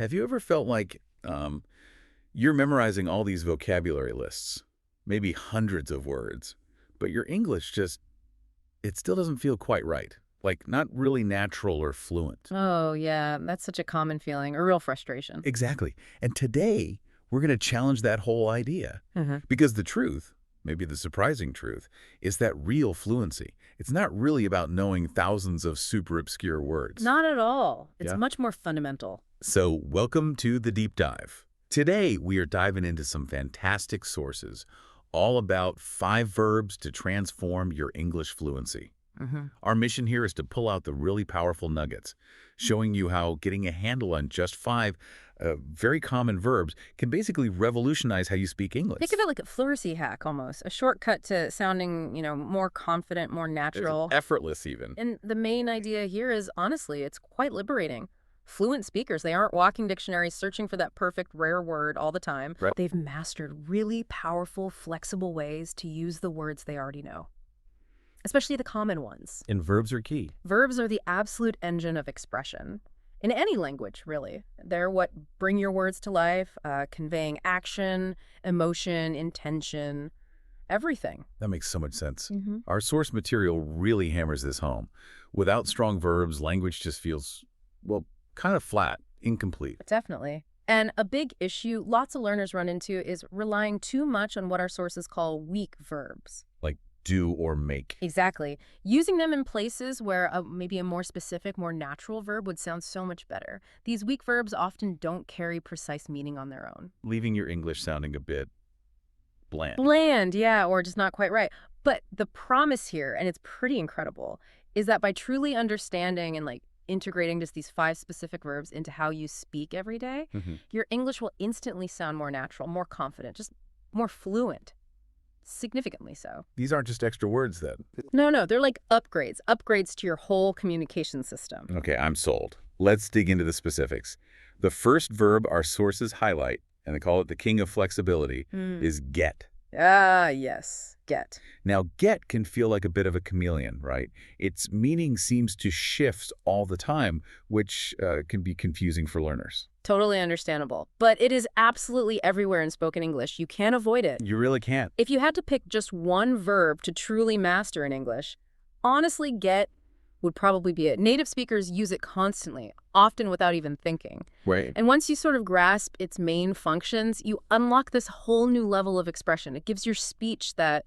Have you ever felt like you're memorizing all these vocabulary lists, maybe hundreds of words, but your English just, it still doesn't feel quite right? Like not really natural or fluent. Oh, yeah, that's such a common feeling, a real frustration. Exactly. And today, we're going to challenge that whole idea. Because the truth, maybe the surprising truth, is that real fluency, it's not really about knowing thousands of super obscure words. Not at all. It's Yeah. much more fundamental. So welcome to the deep dive. Today, we are diving into some fantastic sources, all about 5 verbs to transform your English fluency. Our mission here is to pull out the really powerful nuggets, showing you how getting a handle on just 5 very common verbs can basically revolutionize how you speak English. Think of it like a fluency hack almost, a shortcut to sounding, more confident, more natural. Effortless even. And the main idea here is, honestly, it's quite liberating. Fluent speakers, they aren't walking dictionaries searching for that perfect rare word all the time. Right. They've mastered really powerful, flexible ways to use the words they already know, especially the common ones. And verbs are key. Verbs are the absolute engine of expression. In any language, really. They're what bring your words to life, conveying action, emotion, intention, everything. That makes so much sense. Our source material really hammers this home. Without strong verbs, language just feels, well, kind of flat, incomplete. Definitely. And a big issue lots of learners run into is relying too much on what our sources call weak verbs. Like do or make. Exactly. Using them in places where maybe a more specific, more natural verb would sound so much better. These weak verbs often don't carry precise meaning on their own. Leaving your English sounding a bit bland. Bland, yeah, or just not quite right. But the promise here, and it's pretty incredible, is that by truly understanding and integrating just these 5 specific verbs into how you speak every day, your English will instantly sound more natural, more confident, just more fluent. Significantly so. These aren't just extra words then. No, they're like upgrades to your whole communication system. Okay, I'm sold. Let's dig into the specifics. The first verb our sources highlight, and they call it the king of flexibility, is get. Yes, get. Now, get can feel like a bit of a chameleon, right? Its meaning seems to shift all the time, which can be confusing for learners. Totally understandable. But it is absolutely everywhere in spoken English. You can't avoid it. You really can't. If you had to pick just one verb to truly master in English, honestly, get would probably be it. Native speakers use it constantly, often without even thinking. Right. And once you sort of grasp its main functions, you unlock this whole new level of expression. It gives your speech that,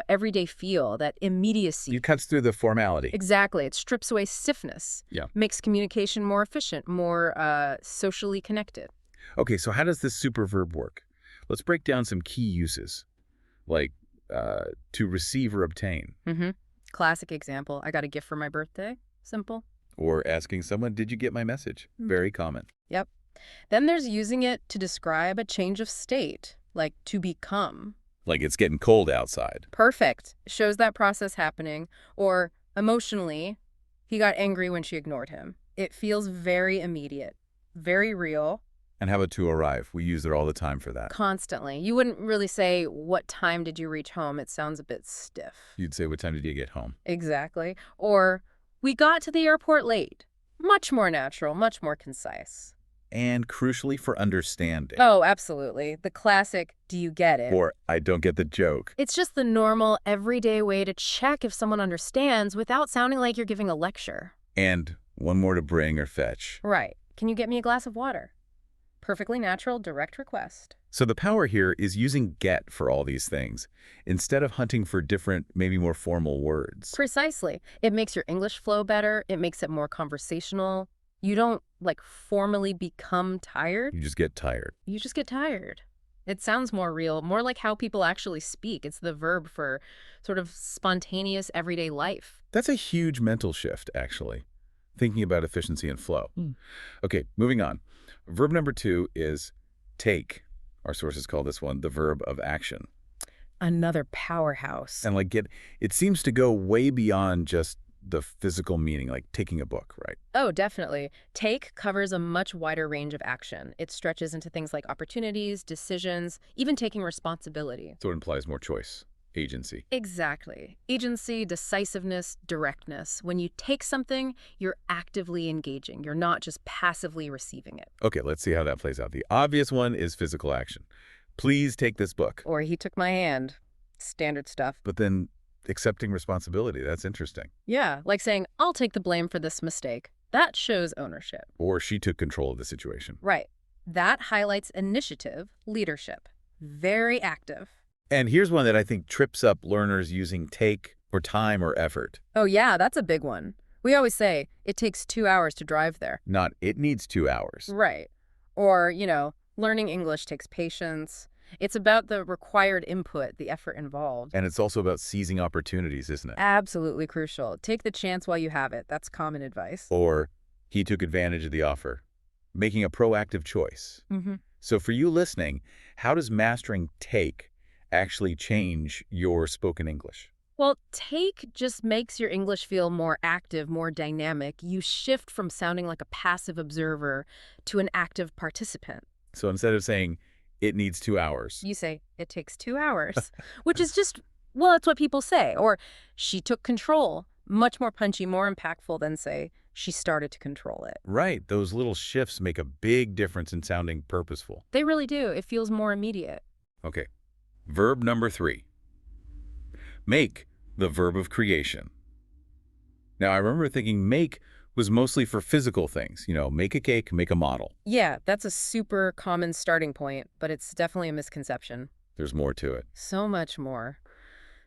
everyday feel, that immediacy. It cuts through the formality. Exactly. It strips away stiffness. Yeah. Makes communication more efficient, more socially connected. Okay, so how does this superverb work? Let's break down some key uses, like to receive or obtain. Classic example, I got a gift for my birthday. Simple. Or asking someone, did you get my message? Very common. Yep. Then there's using it to describe a change of state, like to become. Like it's getting cold outside. Perfect. Shows that process happening. Or emotionally, he got angry when she ignored him. It feels very immediate, very real. And how about to arrive? We use it all the time for that. Constantly. You wouldn't really say, what time did you reach home? It sounds a bit stiff. You'd say, what time did you get home? Exactly. Or, we got to the airport late. Much more natural, much more concise. And crucially for understanding. Oh, absolutely. The classic, do you get it? Or, I don't get the joke. It's just the normal, everyday way to check if someone understands without sounding like you're giving a lecture. And one more to bring or fetch. Right. Can you get me a glass of water? Perfectly natural, direct request. So the power here is using get for all these things, instead of hunting for different, maybe more formal words. Precisely. It makes your English flow better. It makes it more conversational. You don't, formally become tired. You just get tired. You just get tired. It sounds more real, more like how people actually speak. It's the verb for sort of spontaneous everyday life. That's a huge mental shift, actually, thinking about efficiency and flow. Okay, moving on. Verb number 2 is take. Our sources call this one the verb of action. Another powerhouse. And it seems to go way beyond just the physical meaning, like taking a book, right? Oh, definitely. Take covers a much wider range of action. It stretches into things like opportunities, decisions, even taking responsibility. So it implies more choice, agency. Exactly. Agency, decisiveness, directness. When you take something, you're actively engaging. You're not just passively receiving it. Okay, let's see how that plays out. The obvious one is physical action. Please take this book. Or he took my hand. Standard stuff. But then accepting responsibility, that's interesting. Yeah, like saying, I'll take the blame for this mistake. That shows ownership. Or she took control of the situation. Right. That highlights initiative, leadership. Very active. And here's one that I think trips up learners using take or time or effort. Oh yeah, that's a big one. We always say, it takes 2 hours to drive there. Not, it needs 2 hours. Right. Or, learning English takes patience. It's about the required input, the effort involved. And it's also about seizing opportunities, isn't it? Absolutely crucial. Take the chance while you have it. That's common advice. Or he took advantage of the offer. Making a proactive choice. So for you listening, how does mastering take actually change your spoken English? Well, take just makes your English feel more active, more dynamic. You shift from sounding like a passive observer to an active participant. So instead of saying, it needs 2 hours. You say, it takes 2 hours, which is just, well, it's what people say. Or, she took control. Much more punchy, more impactful than, say, she started to control it. Right. Those little shifts make a big difference in sounding purposeful. They really do. It feels more immediate. Okay. Verb number 3. Make, the verb of creation. Now, I remember thinking make was mostly for physical things. Make a cake, make a model. Yeah, that's a super common starting point, but it's definitely a misconception. There's more to it. So much more.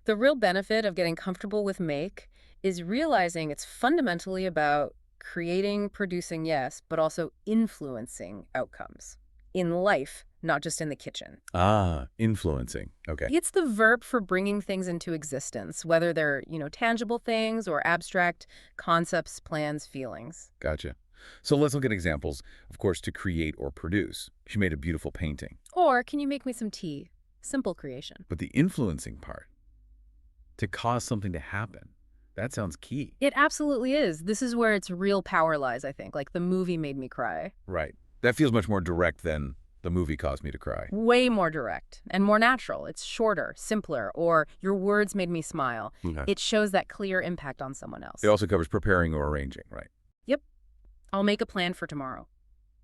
The real benefit of getting comfortable with make is realizing it's fundamentally about creating, producing, yes, but also influencing outcomes in life, not just in the kitchen. Ah, influencing. Okay. It's the verb for bringing things into existence, whether they're, tangible things or abstract concepts, plans, feelings. Gotcha. So let's look at examples. Of course, to create or produce. She made a beautiful painting. Or, can you make me some tea? Simple creation. But the influencing part, to cause something to happen, that sounds key. It absolutely is. This is where its real power lies, I think. Like the movie made me cry. Right. That feels much more direct than the movie caused me to cry. Way more direct and more natural. It's shorter, simpler, or your words made me smile. Okay. It shows that clear impact on someone else. It also covers preparing or arranging, right? Yep. I'll make a plan for tomorrow.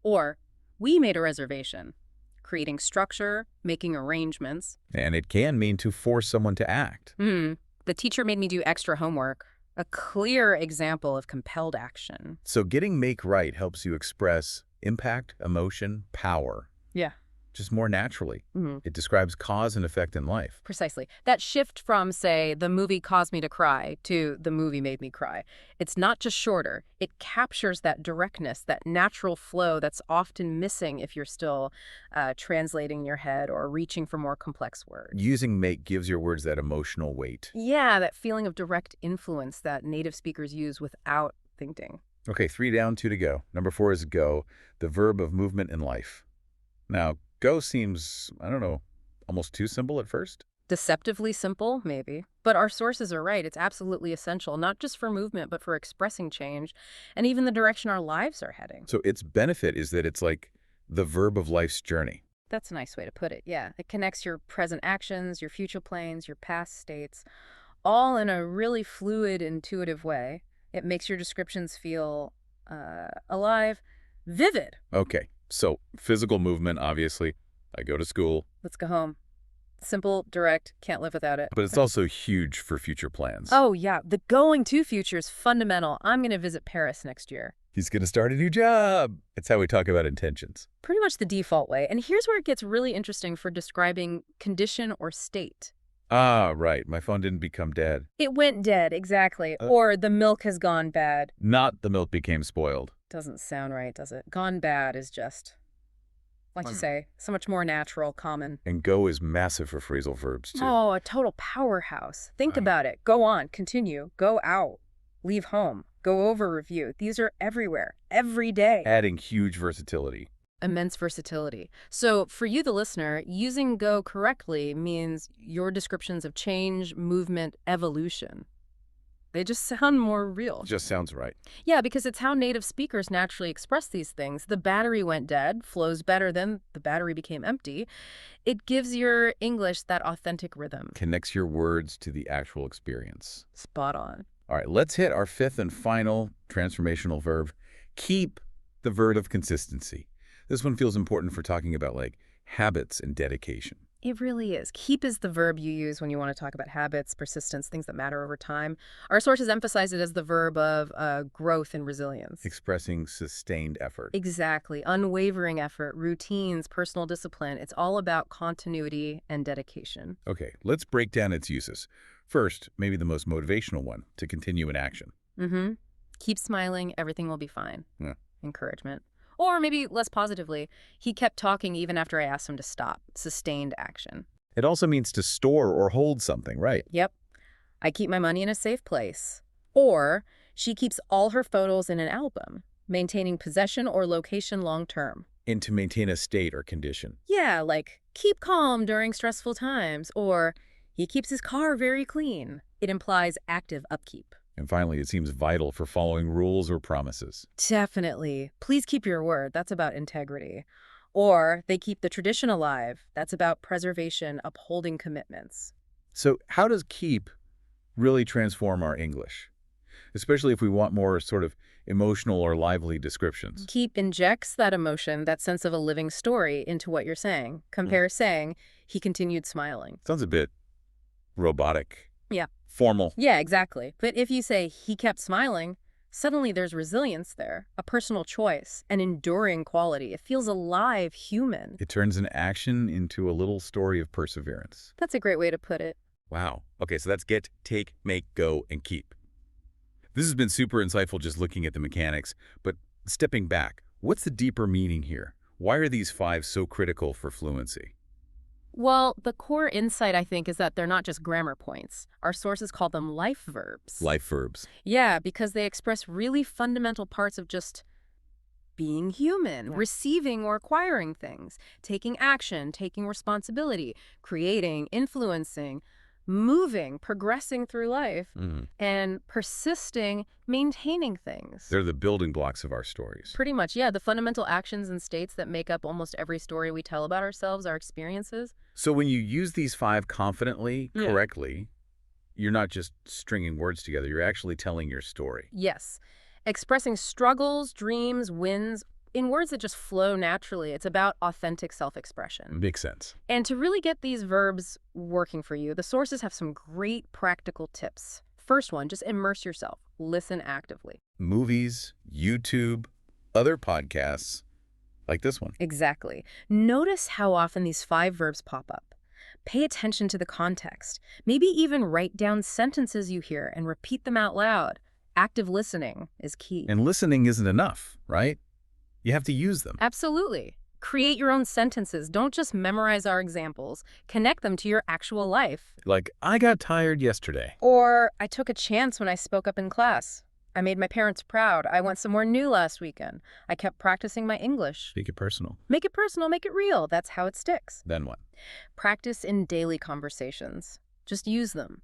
Or, we made a reservation. Creating structure, making arrangements. And it can mean to force someone to act. The teacher made me do extra homework. A clear example of compelled action. So getting make right helps you express impact, emotion, power. Yeah. Just more naturally. It describes cause and effect in life. Precisely. That shift from, say, the movie caused me to cry to the movie made me cry. It's not just shorter. It captures that directness, that natural flow that's often missing if you're still translating in your head or reaching for more complex words. Using make gives your words that emotional weight. Yeah, that feeling of direct influence that native speakers use without thinking. Okay, 3 down, 2 to go. Number 4 is go, the verb of movement in life. Now, go seems, almost too simple at first. Deceptively simple, maybe. But our sources are right. It's absolutely essential, not just for movement, but for expressing change and even the direction our lives are heading. So its benefit is that it's like the verb of life's journey. That's a nice way to put it, yeah. It connects your present actions, your future plans, your past states, all in a really fluid, intuitive way. It makes your descriptions feel alive, vivid. Okay, so physical movement, obviously. I go to school. Let's go home. Simple, direct, can't live without it. But it's also huge for future plans. Oh, yeah. The going to future is fundamental. I'm going to visit Paris next year. He's going to start a new job. That's how we talk about intentions. Pretty much the default way. And here's where it gets really interesting for describing condition or state. Ah, right. My phone didn't become dead. It went dead, exactly. Or the milk has gone bad. Not the milk became spoiled. Doesn't sound right, does it? Gone bad is just, like you say, so much more natural, common. And go is massive for phrasal verbs, too. Oh, a total powerhouse. Think about it. Go on, continue, go out, leave home, go over, review. These are everywhere, every day. Adding huge versatility. Immense versatility. So for you, the listener, using go correctly means your descriptions of change, movement, evolution. They just sound more real. Just sounds right. Yeah, because it's how native speakers naturally express these things. The battery went dead, flows better than the battery became empty. It gives your English that authentic rhythm. Connects your words to the actual experience. Spot on. All right, let's hit our fifth and final transformational verb. Keep the verb of consistency. This one feels important for talking about like habits and dedication. It really is. Keep is the verb you use when you want to talk about habits, persistence, things that matter over time. Our sources emphasize it as the verb of growth and resilience. Expressing sustained effort. Exactly. Unwavering effort, routines, personal discipline. It's all about continuity and dedication. Okay, let's break down its uses. First, maybe the most motivational one, to continue in action. Mm-hmm. Keep smiling, everything will be fine. Yeah. Encouragement. Or maybe less positively, he kept talking even after I asked him to stop. Sustained action. It also means to store or hold something, right? Yep. I keep my money in a safe place. Or she keeps all her photos in an album, maintaining possession or location long term. And to maintain a state or condition. Yeah, like keep calm during stressful times, or he keeps his car very clean. It implies active upkeep. And finally, it seems vital for following rules or promises. Definitely. Please keep your word. That's about integrity. Or they keep the tradition alive. That's about preservation, upholding commitments. So how does keep really transform our English? Especially if we want more sort of emotional or lively descriptions. Keep injects that emotion, that sense of a living story into what you're saying. Compare saying, he continued smiling. Sounds a bit robotic. Yeah. Formal. Yeah, exactly. But if you say he kept smiling, suddenly there's resilience there, a personal choice, an enduring quality. It feels alive, human. It turns an action into a little story of perseverance. That's a great way to put it. Wow. Okay, so that's get, take, make, go, and keep. This has been super insightful just looking at the mechanics, but stepping back, what's the deeper meaning here? Why are these five so critical for fluency? Well, the core insight, I think, is that they're not just grammar points. Our sources call them life verbs. Life verbs. Yeah, because they express really fundamental parts of just being human, receiving or acquiring things, taking action, taking responsibility, creating, influencing, moving, progressing through life, and persisting, maintaining things. They're the building blocks of our stories. Pretty much, yeah. The fundamental actions and states that make up almost every story we tell about ourselves, our experiences. So when you use these five confidently, correctly, you're not just stringing words together, you're actually telling your story. Yes. Expressing struggles, dreams, wins, in words that just flow naturally. It's about authentic self-expression. Makes sense. And to really get these verbs working for you, the sources have some great practical tips. First one, just immerse yourself. Listen actively. Movies, YouTube, other podcasts, like this one. Exactly. Notice how often these five verbs pop up. Pay attention to the context. Maybe even write down sentences you hear and repeat them out loud. Active listening is key. And listening isn't enough, right? You have to use them. Absolutely. Create your own sentences. Don't just memorize our examples. Connect them to your actual life. Like, I got tired yesterday. Or, I took a chance when I spoke up in class. I made my parents proud. I went somewhere new last weekend. I kept practicing my English. Make it personal. Make it personal, make it real. That's how it sticks. Then what? Practice in daily conversations. Just use them.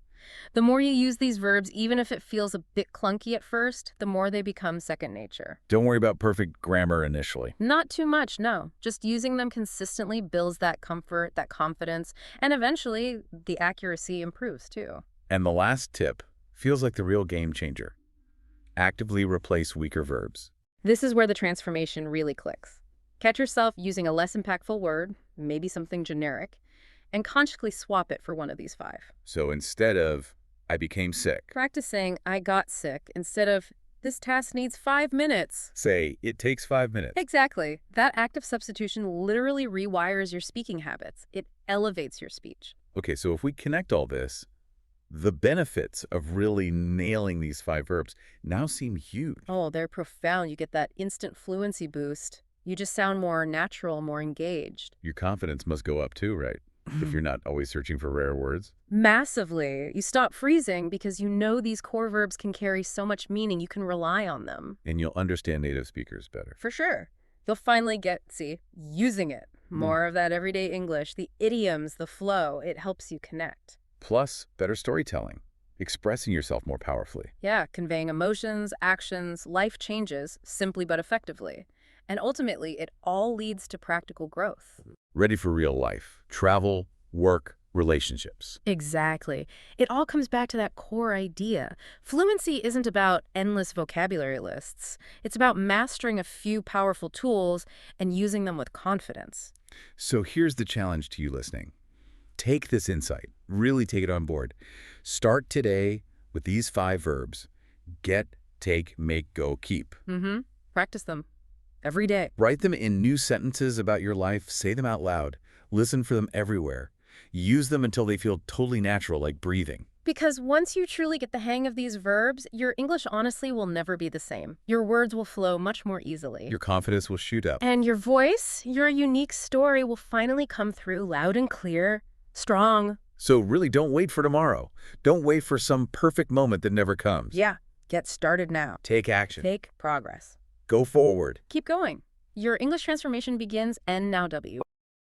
The more you use these verbs, even if it feels a bit clunky at first, the more they become second nature. Don't worry about perfect grammar initially. Not too much, no. Just using them consistently builds that comfort, that confidence, and eventually the accuracy improves too. And the last tip feels like the real game changer. Actively replace weaker verbs. This is where the transformation really clicks. Catch yourself using a less impactful word, maybe something generic, and consciously swap it for one of these five. So instead of, I became sick, Practice saying, I got sick, instead of, this task needs 5 minutes. say, it takes 5 minutes. Exactly. That active substitution literally rewires your speaking habits. It elevates your speech. Okay, so if we connect all this, the benefits of really nailing these five verbs now seem huge. Oh, they're profound. You get that instant fluency boost. You just sound more natural, more engaged. Your confidence must go up too, right? If you're not always searching for rare words. Massively. You stop freezing because you know these core verbs can carry so much meaning. You can rely on them. And you'll understand native speakers better. For sure. You'll finally get, using it. More of that everyday English, the idioms, the flow. It helps you connect. Plus, better storytelling. Expressing yourself more powerfully. Yeah, conveying emotions, actions, life changes, simply but effectively. And ultimately, it all leads to practical growth. Ready for real life. Travel, work, relationships. Exactly. It all comes back to that core idea. Fluency isn't about endless vocabulary lists. It's about mastering a few powerful tools and using them with confidence. So here's the challenge to you listening. Take this insight. Really take it on board. Start today with these 5 verbs. Get, take, make, go, keep. Practice them every day. Write them in new sentences about your life. Say them out loud. Listen for them everywhere. Use them until they feel totally natural, like breathing. Because once you truly get the hang of these verbs, your English honestly will never be the same. Your words will flow much more easily. Your confidence will shoot up. And your voice, your unique story will finally come through loud and clear, strong. So really don't wait for tomorrow. Don't wait for some perfect moment that never comes. Yeah, get started now. Take action. Take progress. Go forward. Keep going. Your English transformation begins and now W.